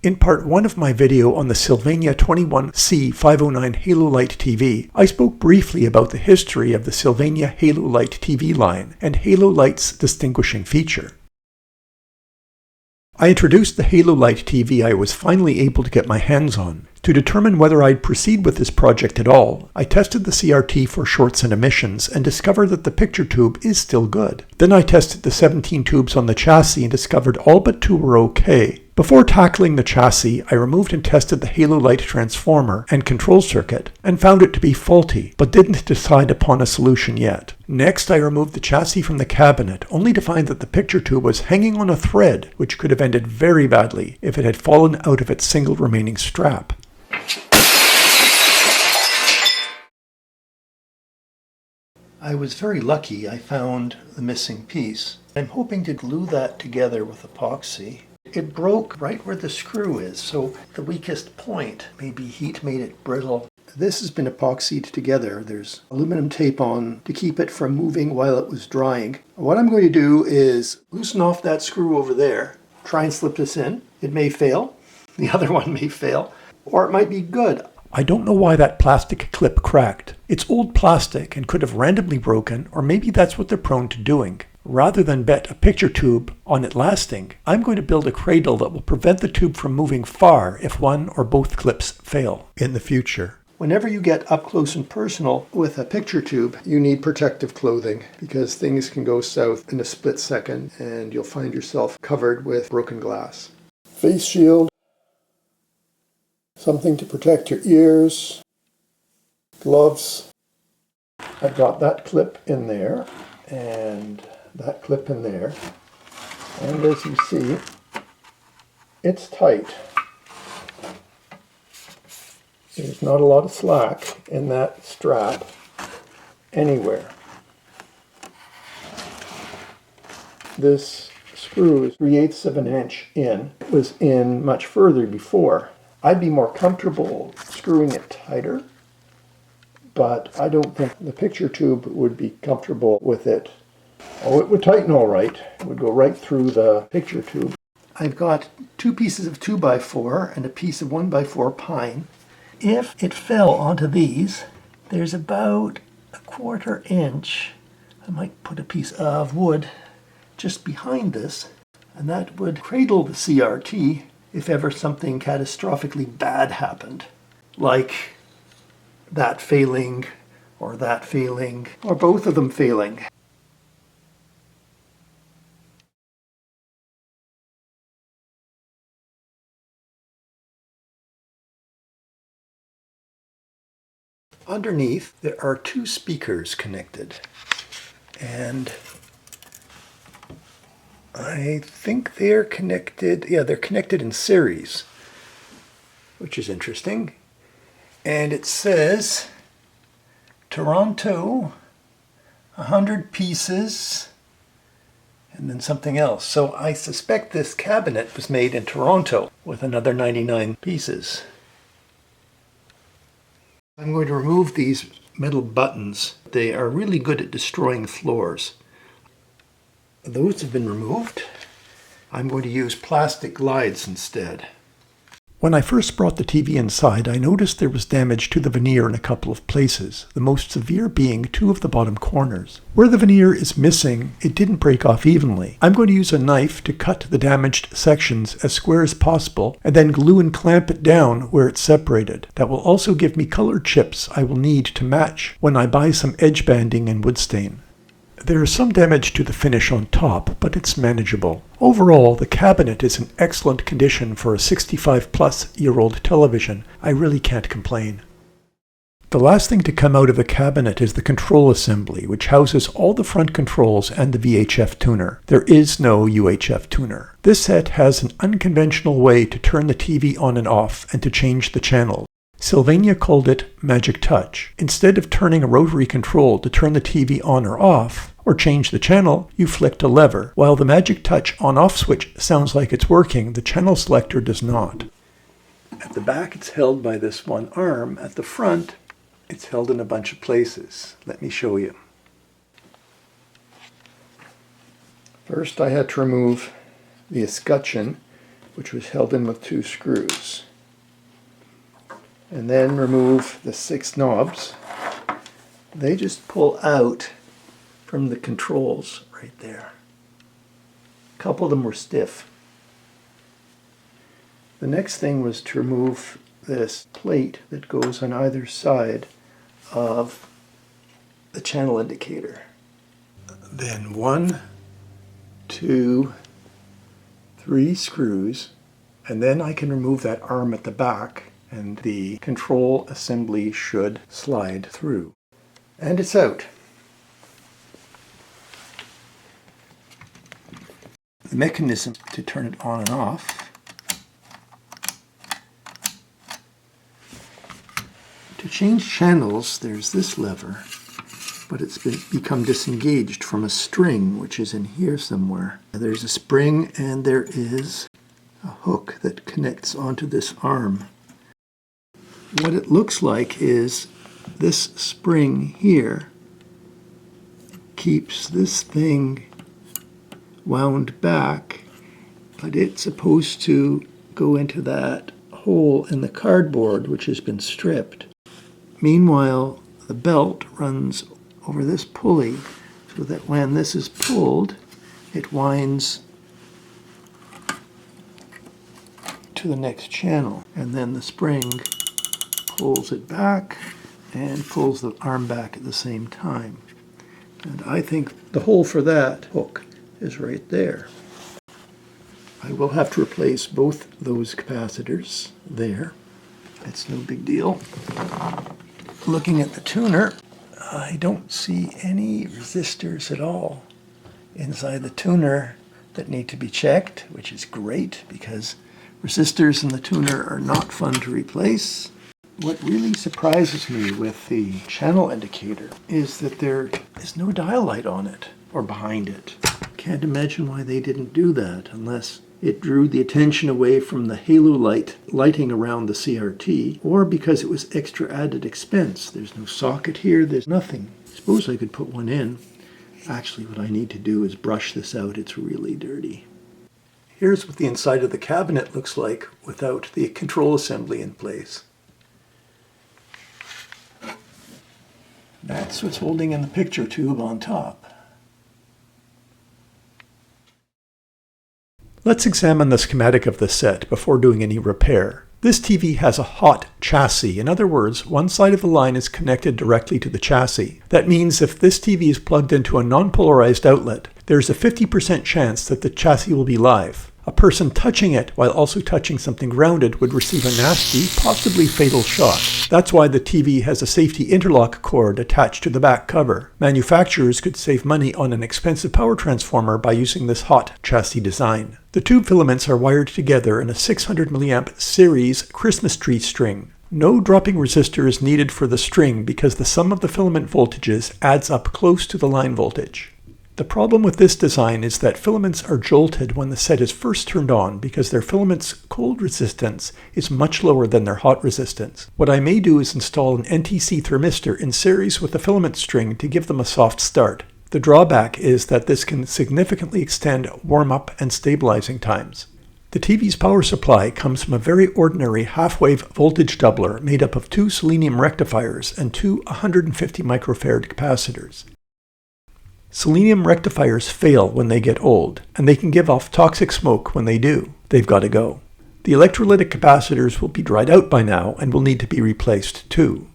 In part 1 of my video on the Sylvania 21C509 Halolight TV, I spoke briefly about the history of the Sylvania Halolight TV line and Halolight's distinguishing feature. I introduced the Halolight TV I was finally able to get my hands on. To determine whether I'd proceed with this project at all, I tested the CRT for shorts and emissions and discovered that the picture tube is still good. Then I tested the 17 tubes on the chassis and discovered all but 2 were okay. Before tackling the chassis, I removed and tested the Halolight transformer and control circuit and found it to be faulty, but didn't decide upon a solution yet. Next, I removed the chassis from the cabinet, only to find that the picture tube was hanging on a thread, which could have ended very badly if it had fallen out of its single remaining strap. I was very lucky I found the missing piece. I'm hoping to glue that together with epoxy. It broke right where the screw is, so the weakest point, maybe heat made it brittle. This has been epoxied together. There's aluminum tape on to keep it from moving while it was drying. What I'm going to do is loosen off that screw over there, try and slip this in. It may fail, the other one may fail, or it might be good. I don't know why that plastic clip cracked. It's old plastic and could have randomly broken, or maybe that's what they're prone to doing. Rather than bet a picture tube on it lasting, I'm going to build a cradle that will prevent the tube from moving far if one or both clips fail in the future. Whenever you get up close and personal with a picture tube, you need protective clothing because things can go south in a split second and you'll find yourself covered with broken glass. Face shield, something to protect your ears, gloves. I've got that clip in there and that clip in there, and as you see, it's tight. There's not a lot of slack in that strap anywhere. This screw is 3/8 of an inch in. It was in much further before. I'd be more comfortable screwing it tighter, but I don't think the picture tube would be comfortable with it. Oh, it would tighten all right. It would go right through the picture tube. I've got 2 pieces of 2x4 and a piece of 1x4 pine. If it fell onto these, there's about a 1/4 inch. I might put a piece of wood just behind this, and that would cradle the CRT if ever something catastrophically bad happened, like that failing, or both of them failing. Underneath, there are 2 speakers connected, and I think they're connected, they're connected in series, which is interesting. And it says, Toronto, 100 pieces, and then something else. So I suspect this cabinet was made in Toronto with another 99 pieces. I'm going to remove these metal buttons. They are really good at destroying floors. Those have been removed. I'm going to use plastic glides instead. When I first brought the TV inside, I noticed there was damage to the veneer in a couple of places, the most severe being 2 of the bottom corners. Where the veneer is missing, it didn't break off evenly. I'm going to use a knife to cut the damaged sections as square as possible, and then glue and clamp it down where it's separated. That will also give me colored chips I will need to match when I buy some edge banding and wood stain. There is some damage to the finish on top, but it's manageable. Overall, the cabinet is in excellent condition for a 65-plus-year-old television. I really can't complain. The last thing to come out of the cabinet is the control assembly, which houses all the front controls and the VHF tuner. There is no UHF tuner. This set has an unconventional way to turn the TV on and off and to change the channels. Sylvania called it Magic Touch. Instead of turning a rotary control to turn the TV on or off, or change the channel, you flicked a lever. While the Magic Touch on-off switch sounds like it's working, the channel selector does not. At the back it's held by this one arm. At the front it's held in a bunch of places. Let me show you. First I had to remove the escutcheon, which was held in with 2 screws. And then remove the 6 knobs. They just pull out from the controls right there. A couple of them were stiff. The next thing was to remove this plate that goes on either side of the channel indicator. Then 1, 2, 3 screws, and then I can remove that arm at the back and the control assembly should slide through. And it's out. The mechanism to turn it on and off. To change channels, there's this lever, but it's become disengaged from a string, which is in here somewhere. There's a spring and there is a hook that connects onto this arm. What it looks like is this spring here keeps this thing wound back, but it's supposed to go into that hole in the cardboard which has been stripped. Meanwhile, the belt runs over this pulley so that when this is pulled, it winds to the next channel, and then the spring pulls it back and pulls the arm back at the same time. And I think the hole for that hook is right there. I will have to replace both those capacitors there. It's no big deal. Looking at the tuner, I don't see any resistors at all inside the tuner that need to be checked, which is great because resistors in the tuner are not fun to replace. What really surprises me with the channel indicator is that there is no dial light on it or behind it. Can't imagine why they didn't do that unless it drew the attention away from the Halolight lighting around the CRT, or because it was extra added expense. There's no socket here, there's nothing. I suppose I could put one in. Actually, what I need to do is brush this out. It's really dirty. Here's what the inside of the cabinet looks like without the control assembly in place. That's what's holding in the picture tube on top. Let's examine the schematic of the set before doing any repair. This TV has a hot chassis. In other words, one side of the line is connected directly to the chassis. That means if this TV is plugged into a non-polarized outlet, there's a 50% chance that the chassis will be live. A person touching it while also touching something grounded would receive a nasty, possibly fatal shock. That's why the TV has a safety interlock cord attached to the back cover. Manufacturers could save money on an expensive power transformer by using this hot chassis design. The tube filaments are wired together in a 600 mA series Christmas tree string. No dropping resistor is needed for the string because the sum of the filament voltages adds up close to the line voltage. The problem with this design is that filaments are jolted when the set is first turned on because their filament's cold resistance is much lower than their hot resistance. What I may do is install an NTC thermistor in series with the filament string to give them a soft start. The drawback is that this can significantly extend warm-up and stabilizing times. The TV's power supply comes from a very ordinary half-wave voltage doubler made up of 2 selenium rectifiers and 2 150 microfarad capacitors. Selenium rectifiers fail when they get old, and they can give off toxic smoke when they do. They've got to go. The electrolytic capacitors will be dried out by now and will need to be replaced too.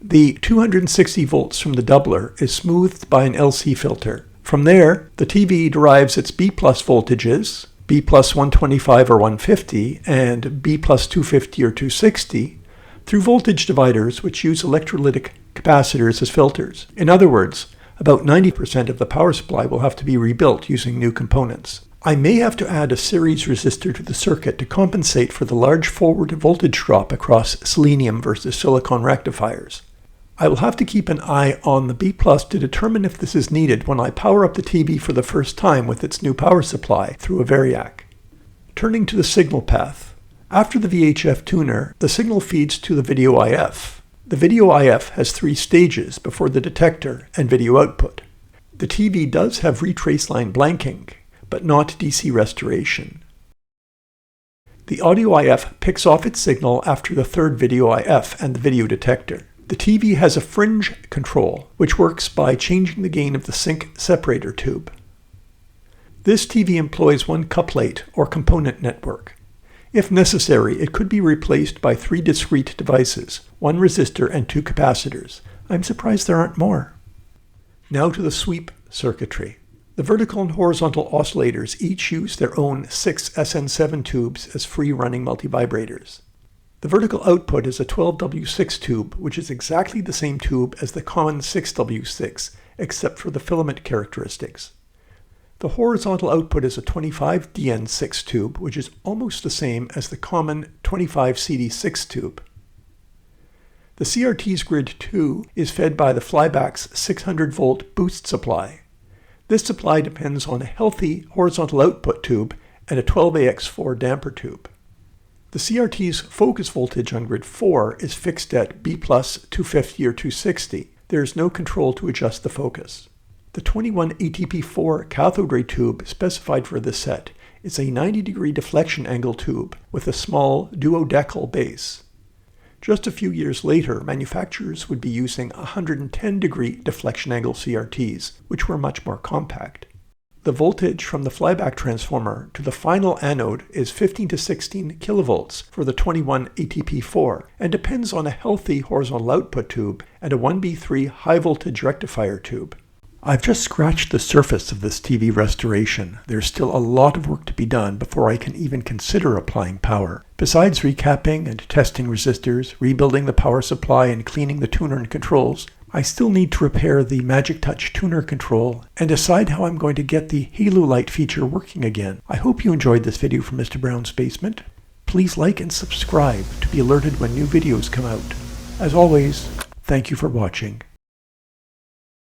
The 260 volts from the doubler is smoothed by an LC filter. From there, the TV derives its B+ voltages, B+ 125 or 150 and B+ 250 or 260, through voltage dividers which use electrolytic capacitors as filters. In other words, about 90% of the power supply will have to be rebuilt using new components. I may have to add a series resistor to the circuit to compensate for the large forward voltage drop across selenium versus silicon rectifiers. I will have to keep an eye on the B+ to determine if this is needed when I power up the TV for the first time with its new power supply through a variac. Turning to the signal path. After the VHF tuner, the signal feeds to the video IF. The video IF has 3 stages before the detector and video output. The TV does have retrace line blanking, but not DC restoration. The audio IF picks off its signal after the third video IF and the video detector. The TV has a fringe control, which works by changing the gain of the sync separator tube. This TV employs one couplet or component network. If necessary, it could be replaced by 3 discrete devices, 1 resistor and 2 capacitors. I'm surprised there aren't more. Now to the sweep circuitry. The vertical and horizontal oscillators each use their own 6 SN7 tubes as free-running multivibrators. The vertical output is a 12W6 tube, which is exactly the same tube as the common 6W6, except for the filament characteristics. The horizontal output is a 25DN6 tube, which is almost the same as the common 25CD6 tube. The CRT's grid 2 is fed by the flyback's 600-volt boost supply. This supply depends on a healthy horizontal output tube and a 12AX4 damper tube. The CRT's focus voltage on grid 4 is fixed at B+ 250 or 260. There is no control to adjust the focus. The 21 ATP4 cathode ray tube specified for this set is a 90-degree deflection angle tube with a small duodecal base. Just a few years later, manufacturers would be using 110-degree deflection angle CRTs, which were much more compact. The voltage from the flyback transformer to the final anode is 15 to 16 kilovolts for the 21 ATP4 and depends on a healthy horizontal output tube and a 1B3 high-voltage rectifier tube. I've just scratched the surface of this TV restoration. There's still a lot of work to be done before I can even consider applying power. Besides recapping and testing resistors, rebuilding the power supply, and cleaning the tuner and controls, I still need to repair the Magic Touch tuner control and decide how I'm going to get the Halolight feature working again. I hope you enjoyed this video from Mr. Brown's Basement. Please like and subscribe to be alerted when new videos come out. As always, thank you for watching.